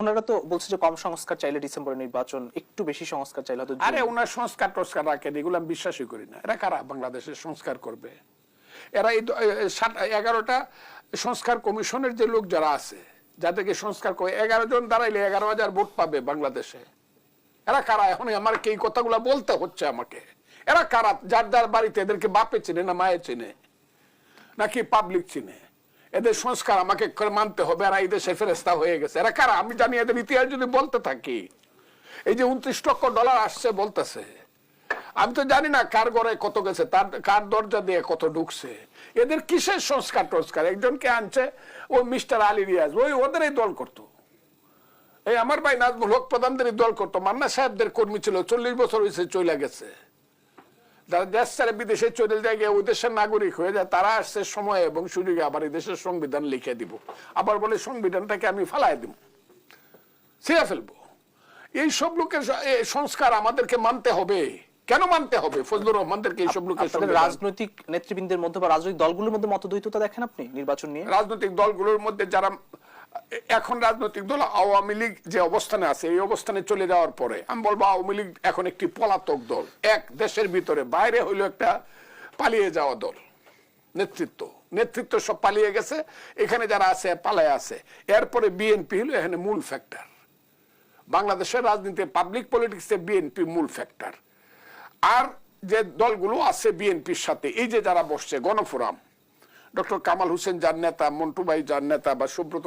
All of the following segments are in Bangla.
ওনারা তো বলছে যে কম সংস্কার চাইলে ডিসেম্বরে নির্বাচন, একটু বেশি সংস্কার চাইলে হয়তো। আরে ওনার সংস্কার টস্কার রাখেন, এগুলো আমি বিশ্বাসই করি না। এরা কারা বাংলাদেশের সংস্কার করবে? এরা এই 11টা সংস্কার কমিশনের যে লোক যারা আছে, যাদেরকে সংস্কার করে 11 জন দাঁড়াইলে 11,000 ভোট পাবে বাংলাদেশে। এরা কারা? এখন আমার এই কথাগুলো বলতে হচ্ছে আমাকে। এরা কারা? যার যার বাড়িতে এদেরকে বাপে চিনে না মায়ে চিনে নাকি পাবলিক চিনে? এদের সংস্কার আমাকে মানতে হবে, আর এই দেশে ফেরেস্তা হয়ে গেছে। এরা কারা? আমি জানি এদের ইতিহাস যদি বলতে থাকি, এই যে 29 লক্ষ ডলার আসছে বলতেছে, আমি তো জানি না কার ঘরে কত গেছে, তার কার দরজা দিয়ে কত ঢুকছে। এদের কিসের সংস্কার টস্কার? একজনকে আনছে ওই মিস্টার আলী রিয়াজ, ওই ওদেরই দল করতো। এই আমার ভাই নাজমুল হক প্রধানদেরই দল করতো। মান্না সাহেবদের কর্মী ছিল, 40 বছর হয়েছে চলে গেছে। যারা দেশ ছেড়ে বিদেশে চলে যায়, ওই দেশের নাগরিক হয়ে যায়, তারা আসছে সময় এবং সুযোগে আবার এই দেশের সংবিধান লিখে দিব, আবার বলে সংবিধানটাকে আমি ফালাই দিব, ছিঁড়ে ফেলবো। এই সব লোকের সংস্কার আমাদেরকে মানতে হবে। কেন মানতে হবে? ফজলুর রহমানদেরকে এইসব লোকের রাজনৈতিক নেতৃবৃন্দের মধ্যে বা রাজনৈতিক দলগুলোর মধ্যে মতদ্বৈততা দেখেন আপনি নির্বাচন নিয়ে? রাজনৈতিক দলগুলোর মধ্যে যারা এখন রাজনৈতিক দল, আওয়ামী লীগ যে অবস্থানে আছে, এই অবস্থানে চলে যাওয়ার পরে আমি বলবো আওয়ামী লীগ এখন একটি পলাতক দল। এক দেশের ভিতরে, বাইরে হইলো একটা পালিয়ে যাওয়া দল। নেতৃত্ব সব পালিয়ে গেছে, এখানে যারা আছে পালায় আছে। এরপরে বিএনপি হলো এখানে মূল ফ্যাক্টর। বাংলাদেশের রাজনীতি পাবলিক পলিটিক্সে বিএনপি মূল ফ্যাক্টর। আর যে দলগুলো আছে বিএনপির সাথে, এই যে যারা বসছে, গণফোরাম, ডক্টর কামাল হোসেন যার নেতা, মন্টু ভাই যার নেতা, বা সুব্রত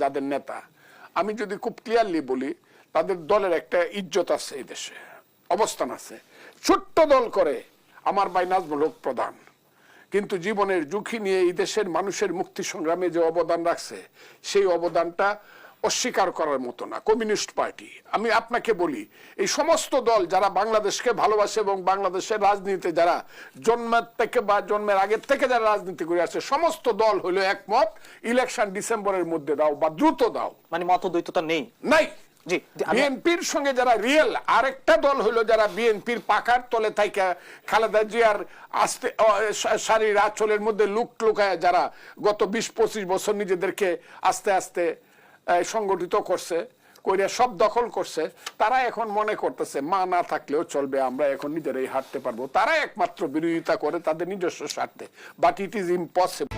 যাদের নেতা, আমি যদি খুব ক্লিয়ারলি বলি, তাদের দলের একটা ইজ্জত আছে, এই দেশে অবস্থান আছে। ছোট্ট দল করে আমার ভাই নাজমুল হক প্রধান, কিন্তু জীবনের ঝুঁকি নিয়ে এই দেশের মানুষের মুক্তি সংগ্রামে যে অবদান রাখছে, সেই অবদানটা অস্বীকার করার মতো না। কমিউনিস্ট পার্টি, আমি আপনাকে বলি, এই সমস্ত দল যারা বাংলাদেশকে ভালোবাসে এবং বাংলাদেশের রাজনীতিতে যারা জন্মের থেকে বা জন্মের আগের থেকে যারা রাজনীতি করে আসছে, সমস্ত দল হলো একমত, ইলেকশন ডিসেম্বরের মধ্যে দাও বা দ্রুত দাও। মানে মতদ্বৈততা নেই? নাই। বিএনপির সঙ্গে যারা রিয়েল, আরেকটা দল হইলো যারা বিএনপির পাকার তলে থাইকা খালেদা জিয়ার আস্তে শাড়ির আঁচলের মধ্যে লুকায় যারা গত 20-25 বছর নিজেদেরকে আস্তে আস্তে সংগঠিত করছে, কইরা সব দখল করছে, তারা এখন মনে করতেছে মা না থাকলেও চলবে, আমরা এখন নিজেরাই হাঁটতে পারবো। তারা একমাত্র বিরোধিতা করে তাদের নিজস্ব স্বার্থে, বাট ইট ইজ ইম্পসিবল।